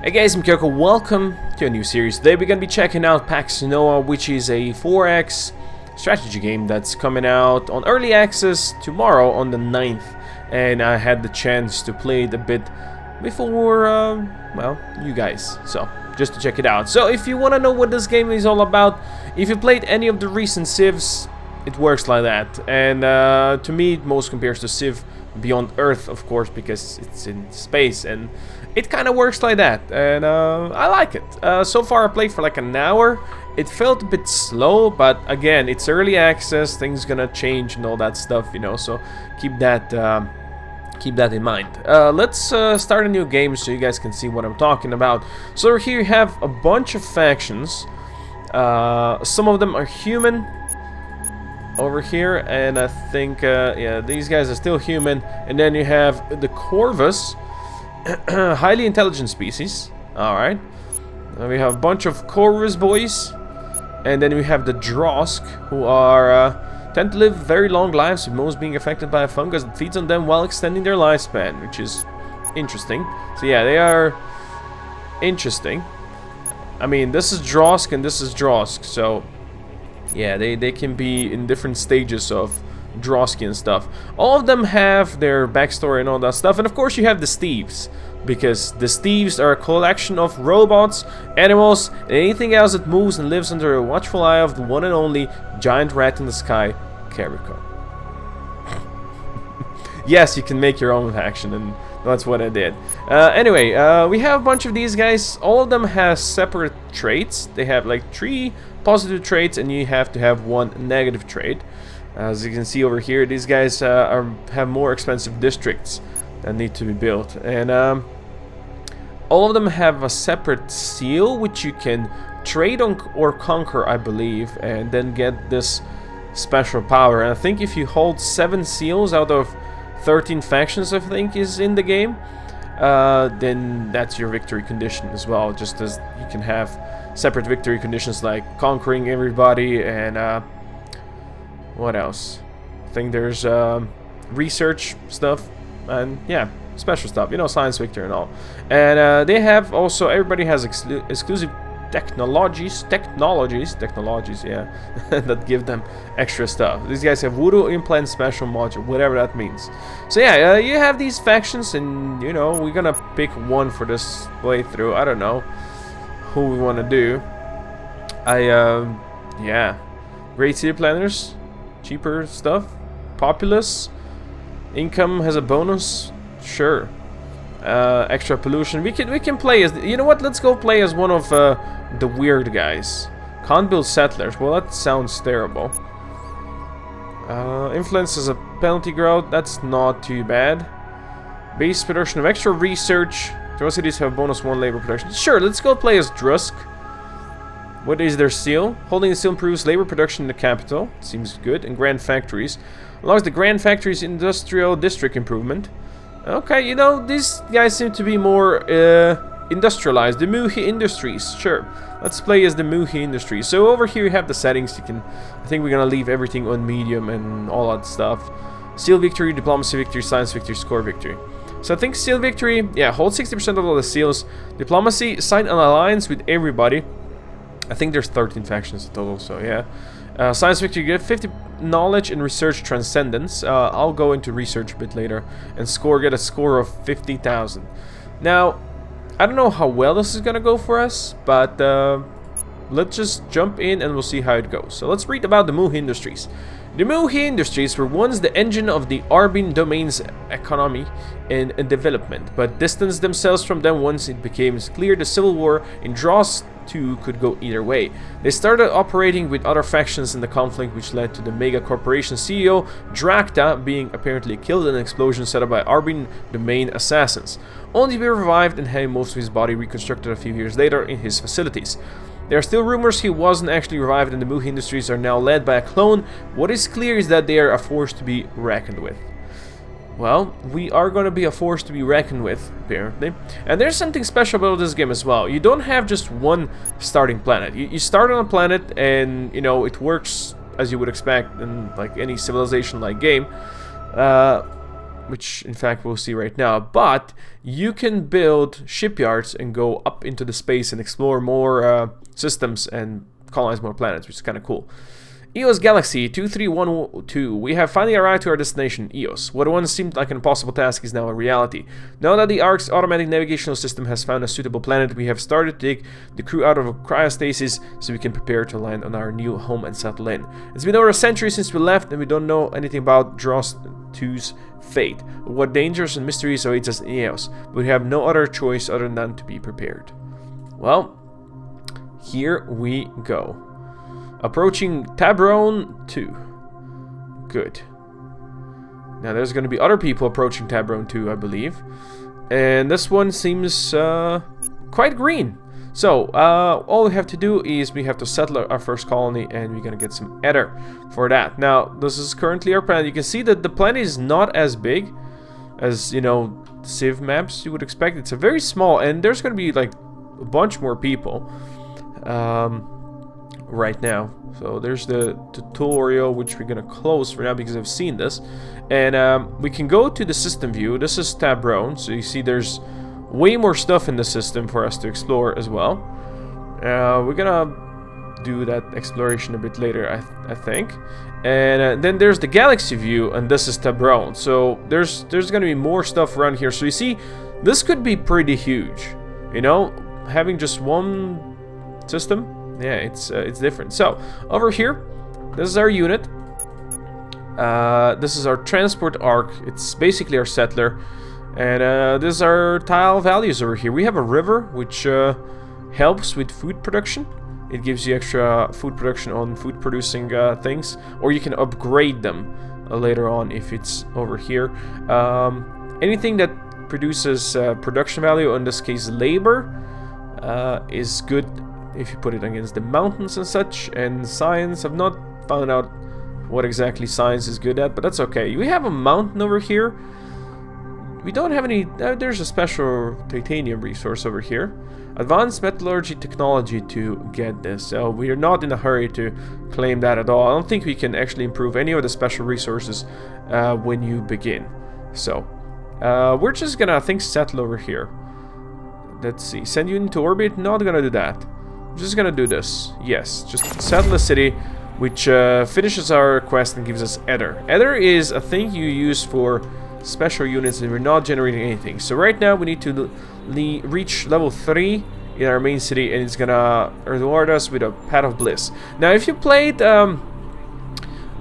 Hey guys, I'm Koko. Welcome to a new series. Today we're gonna be checking out Pax Nova, which is a 4X strategy game that's coming out on early access tomorrow on the 9th. And I had the chance to play it a bit before, well, you guys. So, just to check it out. So, if you want to know what this game is all about, if you played any of the recent Civs, it works like that. And to me, it most compares to Civ Beyond Earth, of course, because it's in space, and it kind of works like that, and I like it. So far I played for like an hour. It felt a bit slow, but again, it's early access, things gonna change and all that stuff, you know, so keep that in mind. Let's start a new game so you guys can see what I'm talking about. So over here you have a bunch of factions. Some of them are human over here, and I think yeah, these guys are still human. And then you have the Corvus, highly intelligent species. Alright, we have a bunch of Corvus boys, and then we have the Drosk, who are tend to live very long lives, with most being affected by a fungus that feeds on them while extending their lifespan, which is interesting. So yeah, they are interesting. I mean, this is Drosk and this is Drosk, so yeah, they can be in different stages of Drosky and stuff. All of them have their backstory and all that stuff. And of course you have the Steves, because the Steves are a collection of robots, animals, and anything else that moves and lives under a watchful eye of the one and only giant rat in the sky, Carrico. Yes, you can make your own faction, and that's what I did. Anyway, we have a bunch of these guys. All of them have separate traits. They have like 3 positive traits, and you have to have 1 negative trait. As you can see over here, these guys have more expensive districts that need to be built, and all of them have a separate seal which you can trade on or conquer, I believe, and then get this special power. And I think if you hold 7 seals out of 13 factions, I think, is in the game, then that's your victory condition as well. Just as you can have separate victory conditions like conquering everybody, and what else? I think there's research stuff, and yeah, special stuff, you know, science victory and all. And they have also, everybody has exclusive technologies, yeah, that give them extra stuff. These guys have voodoo implant special module, whatever that means. So yeah, you have these factions, and you know, we're gonna pick one for this playthrough. I don't know who we want to do. Yeah, great city planners, cheaper stuff, populace, income has a bonus, sure. Extra pollution. We can play as, you know what? Let's go play as one of the weird guys. Can't build settlers. Well, that sounds terrible. Influence is a penalty growth. That's not too bad. Base production of extra research. Throw cities have bonus 1 labor production. Sure, let's go play as Drusk. What is their seal? Holding the seal improves labor production in the capital. Seems good. And Grand Factories. Allows the Grand Factories industrial district improvement. Okay, you know, these guys seem to be more industrialized. The Muhi Industries, sure. Let's play as the Muhi Industries. So over here you have the settings. You can, I think we're gonna leave everything on medium and all that stuff. Seal victory, diplomacy victory, science victory, score victory. So I think seal victory, yeah, hold 60% of all the seals. Diplomacy, sign an alliance with everybody. I think there's 13 factions in total, so yeah. Science victory, get 50 knowledge and research transcendence. I'll go into research a bit later. And score, get a score of 50,000. Now, I don't know how well this is gonna go for us, but let's just jump in and we'll see how it goes. So let's read about the Muhi Industries. The Muhi Industries were once the engine of the Arbin domain's economy and development, but distanced themselves from them once it became clear the civil war in Dross 2 could go either way. They started operating with other factions in the conflict, which led to the mega corporation CEO Drakta being apparently killed in an explosion set up by Arbin domain assassins, only to be revived and having most of his body reconstructed a few years later in his facilities. There are still rumors he wasn't actually revived, and the Muhi Industries are now led by a clone. What is clear is that they are a force to be reckoned with. Well, we are going to be a force to be reckoned with, apparently. And there's something special about this game as well. You don't have just one starting planet. You start on a planet, and, you know, it works as you would expect in, like, any civilization-like game. which in fact we'll see right now. But you can build shipyards and go up into the space and explore more systems and colonize more planets, which is kind of cool. EOS Galaxy 2312. We have finally arrived to our destination, EOS. What once seemed like an impossible task is now a reality. Now that the ARC's automatic navigational system has found a suitable planet, we have started to take the crew out of cryostasis so we can prepare to land on our new home and settle in. It's been over a century since we left, and we don't know anything about Dross 2's fate, or what dangers and mysteries awaits us in EOS. But we have no other choice other than to be prepared. Well, here we go. Approaching Tabron 2. Good. Now there's going to be other people approaching Tabron 2, I believe. And this one seems quite green. So, all we have to do is we have to settle our first colony, and we're going to get some ether for that. Now, this is currently our planet. You can see that the planet is not as big as, you know, Civ maps you would expect. It's a very small, and there's going to be like a bunch more people. Right now. So there's the tutorial, which we're gonna close for now because I've seen this. And we can go to the system view. This is Tabron, so you see there's way more stuff in the system for us to explore as well. We're gonna do that exploration a bit later, I think. And then there's the galaxy view, and this is Tabron. So there's gonna be more stuff around here. So you see, this could be pretty huge. You know, having just one system. Yeah, it's different. So over here, this is our unit. This is our transport arc. It's basically our settler, and this is our tile values over here. We have a river which helps with food production. It gives you extra food production on food producing things, or you can upgrade them later on if it's over here. Anything that produces production value, in this case labor, is good if you put it against the mountains and such. And science, I've not found out what exactly science is good at, but that's okay. We have a mountain over here. We don't have any... there's a special titanium resource over here. Advanced metallurgy technology to get this. So we are not in a hurry to claim that at all. I don't think we can actually improve any of the special resources when you begin. So we're just gonna, I think, settle over here. Let's see. Send you into orbit? Not gonna do that. I'm just gonna do this. Yes, just settle the city, which finishes our quest and gives us ether. Ether is a thing you use for special units, and we're not generating anything. So right now we need to reach level 3 in our main city, and it's gonna reward us with a Path of Bliss. Now, if you played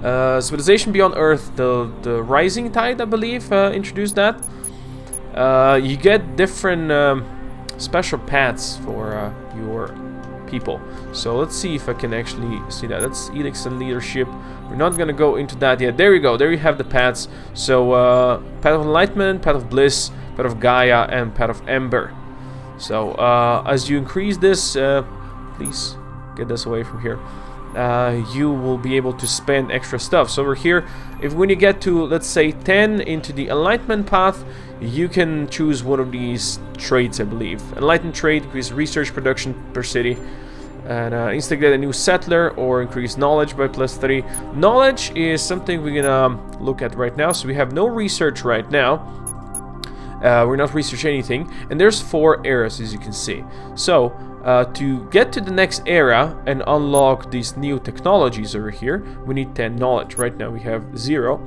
Civilization Beyond Earth, the Rising Tide, I believe, introduced that. You get different special paths for your people. So let's see if I can actually see that. That's edicts and leadership. We're not gonna go into that yet. There we go. There you have the paths. So Path of Enlightenment, Path of Bliss, Path of Gaia, and Path of Ember. So as you increase this, please get this away from here. You will be able to spend extra stuff. So over here, when you get to, let's say, 10 into the Enlightenment path, you can choose one of these traits, I believe. Enlightened trait, increase research production per city, and instigate a new settler, or increase knowledge by +3. Knowledge is something we're gonna look at right now. So we have no research right now. We're not researching anything, and there's 4 eras, as you can see. So to get to the next era and unlock these new technologies over here, we need 10 knowledge. Right now we have 0.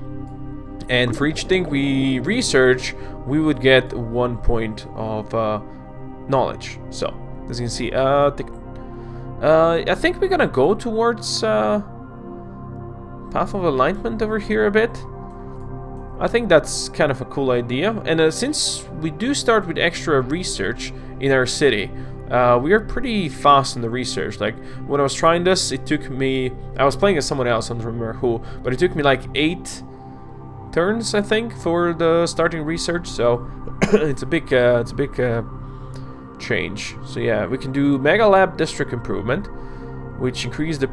And for each thing we research, we would get 1 point of knowledge. So, as you can see, I think we're gonna go towards Path of Alignment over here a bit. I think that's kind of a cool idea. And since we do start with extra research in our city, we are pretty fast in the research. Like, when I was trying this, it took me... I was playing as someone else, I don't remember who, but it took me like 8 turns, I think, for the starting research. So it's a big change. So yeah, we can do Mega Lab District Improvement, which increase the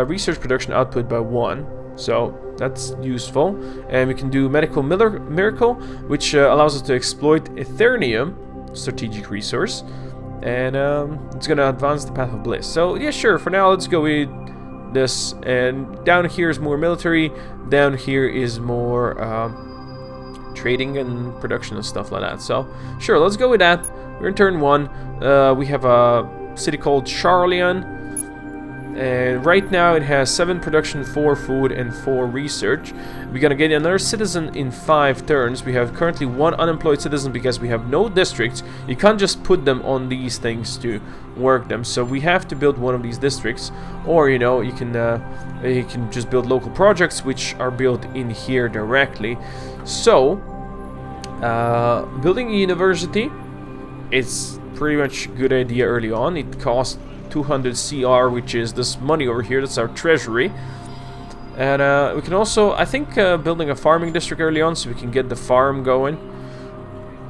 research production output by 1. So that's useful. And we can do Medical Miracle, which allows us to exploit Ethereum, strategic resource, and it's gonna advance the Path of Bliss. So yeah, sure, for now let's go with this. And down here is more military, down here is more trading and production and stuff like that. So sure, let's go with that. We're in turn 1. We have a city called CHAELARN. And right now it has 7 production, 4 food, and 4 research. We're gonna get another citizen in 5 turns. We have currently 1 unemployed citizen because we have no districts. You can't just put them on these things to work them. So we have to build one of these districts, or you know, you can just build local projects which are built in here directly. So building a university is pretty much a good idea early on. It costs 200 CR, which is this money over here. That's our treasury. And we can also, I think, building a farming district early on so we can get the farm going.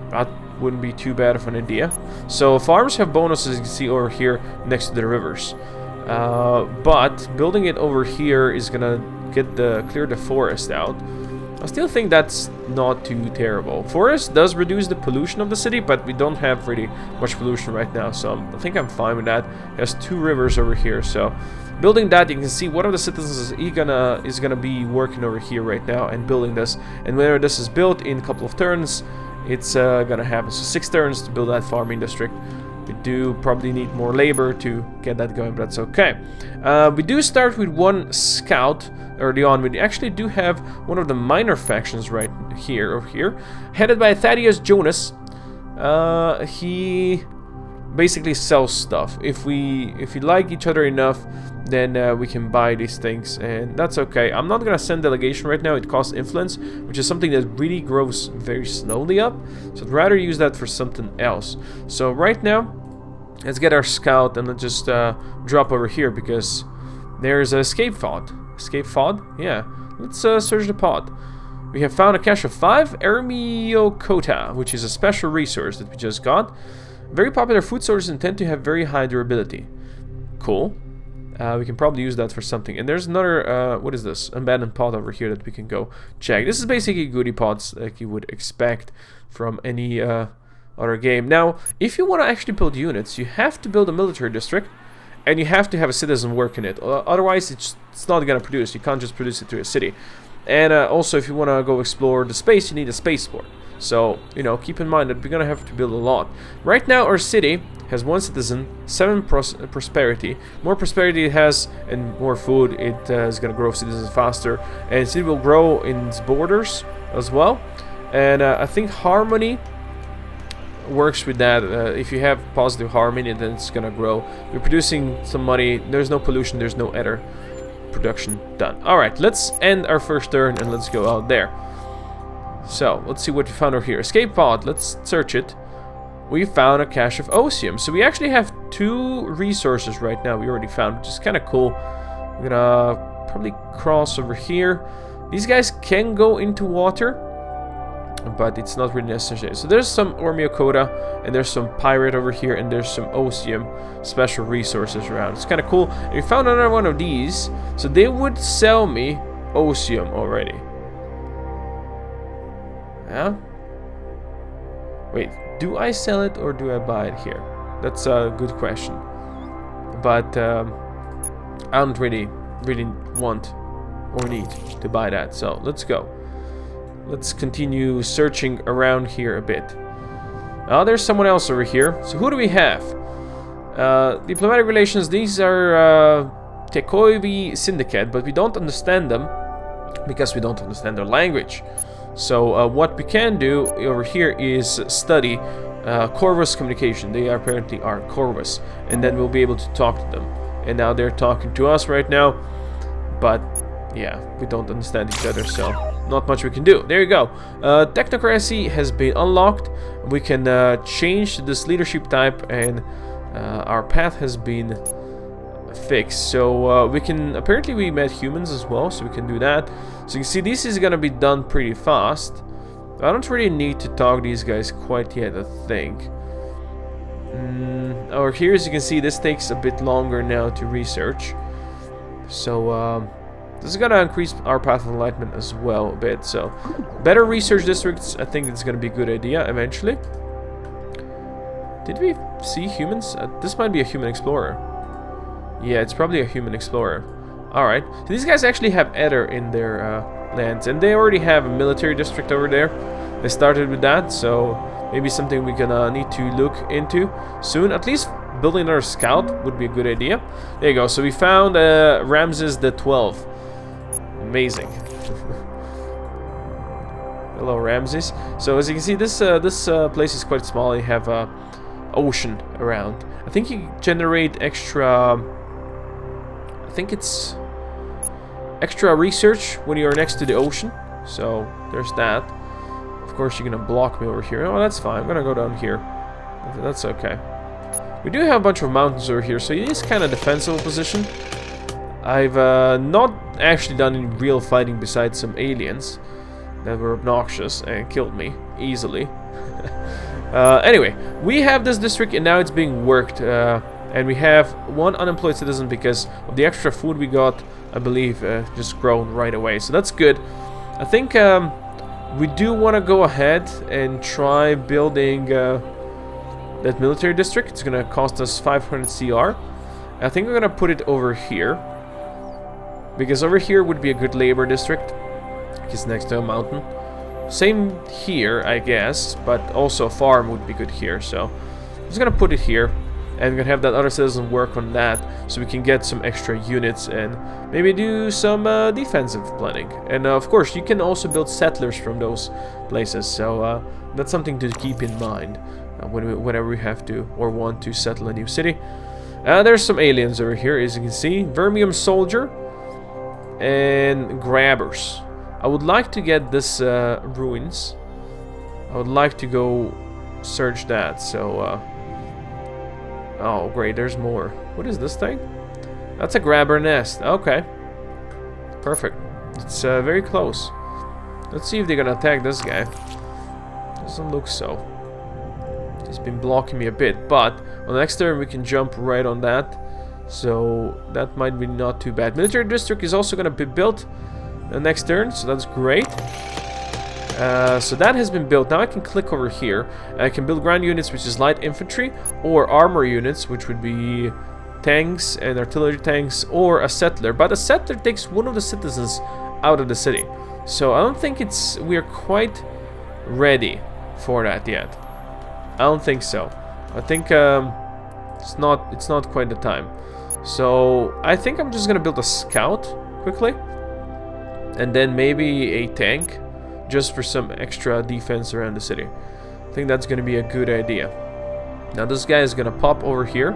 That wouldn't be too bad of an idea. So farms have bonuses, you can see over here next to the rivers. But building it over here is gonna clear the forest out. I still think that's not too terrible. Forest does reduce the pollution of the city, but we don't have really much pollution right now, so I think I'm fine with that. It has 2 rivers over here, so building that, you can see one of the citizens is gonna be working over here right now and building this. And whenever this is built in a couple of turns, it's gonna happen. So 6 turns to build that farming district. We do probably need more labor to get that going, but that's okay. We do start with 1 scout early on. We actually do have one of the minor factions right here, over here, headed by Thaddeus Jonas. He basically sells stuff. If we like each other enough, then we can buy these things, and that's okay. I'm not gonna send delegation right now. It costs influence, which is something that really grows very slowly up, so I'd rather use that for something else. So right now, let's get our scout and let's just drop over here because there's an escape pod. Escape pod? Yeah. Let's search the pod. We have found a cache of 5 Ermiocota, which is a special resource that we just got. Very popular food sources and tend to have very high durability. Cool. We can probably use that for something. And there's another, what is this? Abandoned pod over here that we can go check. This is basically goodie pods like you would expect from any other game. Now, if you want to actually build units, you have to build a military district. And you have to have a citizen work in it. Otherwise, it's not going to produce. You can't just produce it to a city. And also, if you want to go explore the space, you need a spaceport. So, you know, keep in mind that we're going to have to build a lot. Right now, our city has 1 citizen, 7 prosperity. More prosperity it has, and more food, it is going to grow citizens faster. And the city will grow in its borders as well. And I think harmony works with that. If you have positive harmony, then it's gonna grow. We're producing some money. There's no pollution. There's no other production done. All right, let's end our first turn and let's go out there. So let's see what we found over here. Escape pod. Let's search it. We found a cache of osium. So we actually have 2 resources right now. We already found, which is kind of cool. We're gonna probably cross over here. These guys can go into water, but it's not really necessary. So there's some Ermiocota, and there's some pirate over here, and there's some osium special resources around. It's kind of cool. And we found another one of these, so they would sell me osium already. Yeah? Wait, do I sell it or do I buy it here? That's a good question. But I don't really want or need to buy that, so let's go. Let's continue searching around here a bit. Oh, there's someone else over here. So who do we have? Diplomatic relations. These are Tekoivi Syndicate, but we don't understand them because we don't understand their language. So what we can do over here is study Corvus communication. They apparently are Corvus, and then we'll be able to talk to them. And now they're talking to us right now, but yeah, we don't understand each other, so not much we can do. There you go. Technocracy has been unlocked. We can change this leadership type, and our path has been fixed. So we can, apparently we met humans as well, so we can do that. So you can see this is gonna be done pretty fast. I don't really need to talk these guys quite yet, I think. Over here, as you can see, this takes a bit longer now to research. So this is gonna increase our path of enlightenment as well a bit. So better research districts, I think it's gonna be a good idea eventually. Did we see humans? This might be a human explorer. Yeah, it's probably a human explorer. Alright, so these guys actually have Ether in their lands, and they already have a military district over there. They started with that, so maybe something we gonna need to look into soon. At least building another scout would be a good idea. There you go. So we found Ramses the 12th. Amazing. Hello, Ramses. So as you can see, this place is quite small. You have ocean around. I think you generate extra. I think it's extra research when you're next to the ocean. So there's that. Of course, you're gonna block me over here. Oh, that's fine. I'm gonna go down here. That's okay. We do have a bunch of mountains over here, so it is kind of defensible position. I've not actually done any real fighting besides some aliens that were obnoxious and killed me easily. Anyway, we have this district and now it's being worked. And we have one unemployed citizen because of the extra food we got, I believe, just grown right away. So that's good. I think we do want to go ahead and try building that military district. It's going to cost us 500 CR. I think we're going to put it over here. Because over here would be a good labor district. It's next to a mountain. Same here, I guess. But also a farm would be good here. So I'm just going to put it here. And we're going to have that other citizen work on that, so we can get some extra units and maybe do some defensive planning. And of course, you can also build settlers from those places, so that's something to keep in mind whenever we have to or want to settle a new city. There's some aliens over here, as you can see. Vermium Soldier and Grabbers. I would like to get this ruins. I would like to go search that, so... oh, great, there's more. What is this thing? That's a grabber nest. Okay. Perfect. It's very close. Let's see if they're gonna attack this guy. Doesn't look so. He's been blocking me a bit, but on the next turn we can jump right on that. So that might be not too bad. Military district is also gonna be built the next turn, so that's great. So that has been built. Now I can click over here and I can build ground units, which is light infantry, or armor units, which would be tanks and artillery tanks, or a settler. But a settler takes one of the citizens out of the city, so I don't think we're quite ready for that yet. I don't think so. I think it's not quite the time. So I think I'm just gonna build a scout quickly, and then maybe a tank, just for some extra defense around the city. I think that's going to be a good idea. Now this guy is going to pop over here.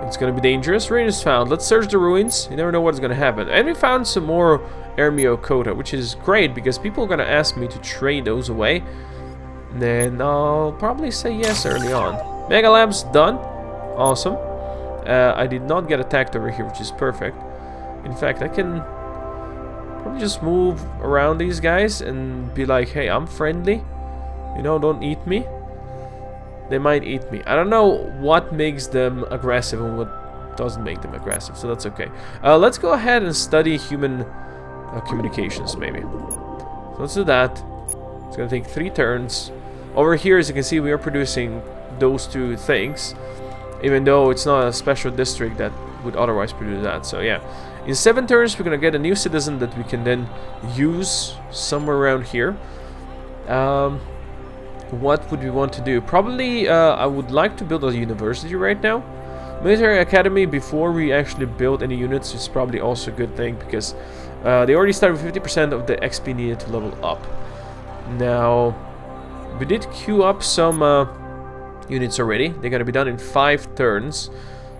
It's going to be dangerous. Rain is found. Let's search the ruins. You never know what's going to happen. And we found some more Ermio quota, which is great because people are going to ask me to trade those away. And then I'll probably say yes early on. Mega Lab's done. Awesome. I did not get attacked over here, which is perfect. In fact, I can probably just move around these guys and be like, hey, I'm friendly, you know, don't eat me. They might eat me. I don't know what makes them aggressive and what doesn't make them aggressive, so that's okay. Let's go ahead and study human communications, maybe. So let's do that. It's gonna take 3 turns. Over here, as you can see, we are producing those 2 things, even though it's not a special district that would otherwise produce that. So yeah, in 7 turns we're gonna get a new citizen that we can then use somewhere around here. What would we want to do? Probably I would like to build a university right now. Military academy before we actually build any units is probably also a good thing, because they already started with 50% of the XP needed to level up. Now we did queue up some units already. They're gonna be done in 5 turns.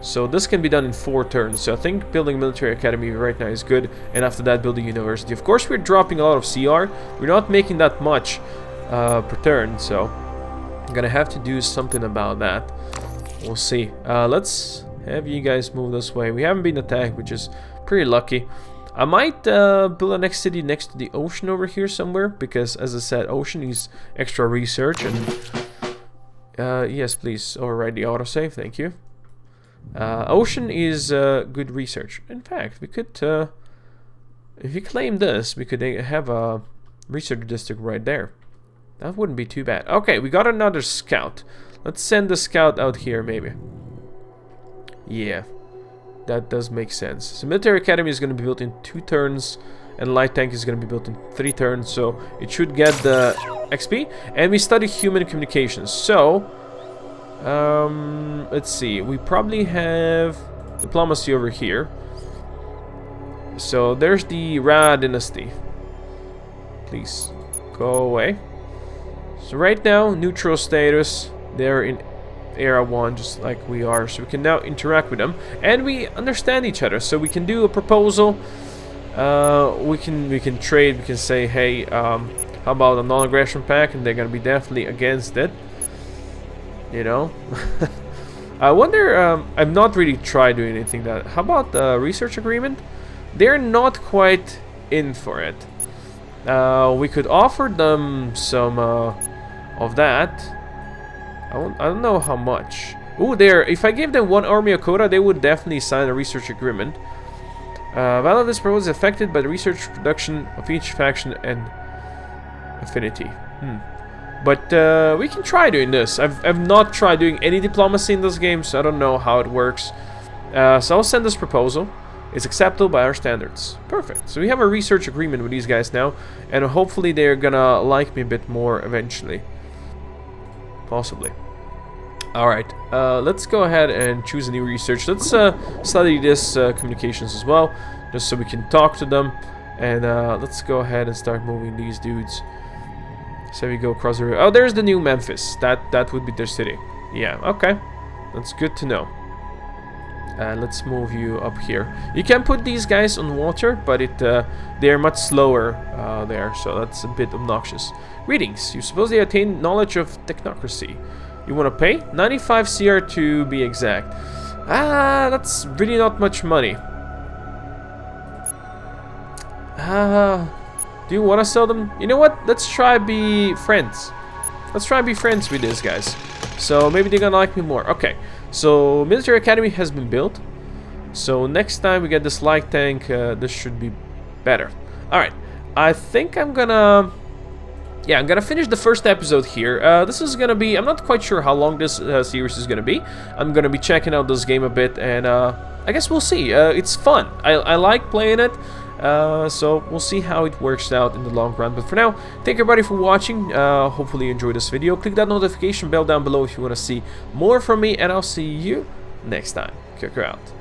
So this can be done in 4 turns. So I think building military academy right now is good, and after that building university. Of course, we're dropping a lot of CR. We're not making that much per turn, so I'm gonna have to do something about that. We'll see. Let's have you guys move this way. We haven't been attacked, which is pretty lucky. I might build a next city next to the ocean over here somewhere, because as I said, ocean needs extra research. And yes, please override the autosave. Thank you. Ocean is good research. In fact, we could, if you claim this, we could have a research district right there. That wouldn't be too bad. Okay, we got another scout. Let's send the scout out here, maybe. Yeah, that does make sense. So military academy is going to be built in 2 turns, and light tank is going to be built in 3 turns, so it should get the XP. And we study human communications. So, let's see. We probably have diplomacy over here. So there's the Ra dynasty. Please go away. So right now, neutral status. They're in era 1 just like we are, so we can now interact with them and we understand each other, so we can do a proposal. We can trade. We can say, hey, how about a non-aggression pact, and they're gonna be definitely against it, you know. I wonder, I've not really tried doing anything that. How about the research agreement? They're not quite in for it. We could offer them some of that. I don't know how much. Ooh, if I gave them 1 army of quota, they would definitely sign a research agreement. Value of this proposal is affected by the research production of each faction and affinity. But we can try doing this. I've not tried doing any diplomacy in this game, so I don't know how it works. So I'll send this proposal. It's acceptable by our standards. Perfect. So we have a research agreement with these guys now, and hopefully they're gonna like me a bit more eventually. Possibly. Alright, let's go ahead and choose a new research. Let's study this communications as well, just so we can talk to them. And let's go ahead and start moving these dudes. So we go across the river. Oh, there's the new Memphis. That would be their city. Yeah, okay. That's good to know. Let's move you up here. You can put these guys on water, but they're much slower there, so that's a bit obnoxious. Greetings. You supposedly attain knowledge of technocracy. You want to pay? 95 CR to be exact. That's really not much money. Do you want to sell them? You know what? Let's try be friends. Let's try be friends with these guys. So maybe they're gonna like me more. Okay. So military academy has been built. So next time we get this light tank, this should be better. All right. I think I'm gonna. Yeah, I'm gonna finish the first episode here. This is gonna be, I'm not quite sure how long this series is gonna be. I'm gonna be checking out this game a bit, and I guess we'll see. It's fun. I like playing it, so we'll see how it works out in the long run. But for now, thank everybody for watching. Hopefully you enjoyed this video. Click that notification bell down below if you want to see more from me, and I'll see you next time. Koko out.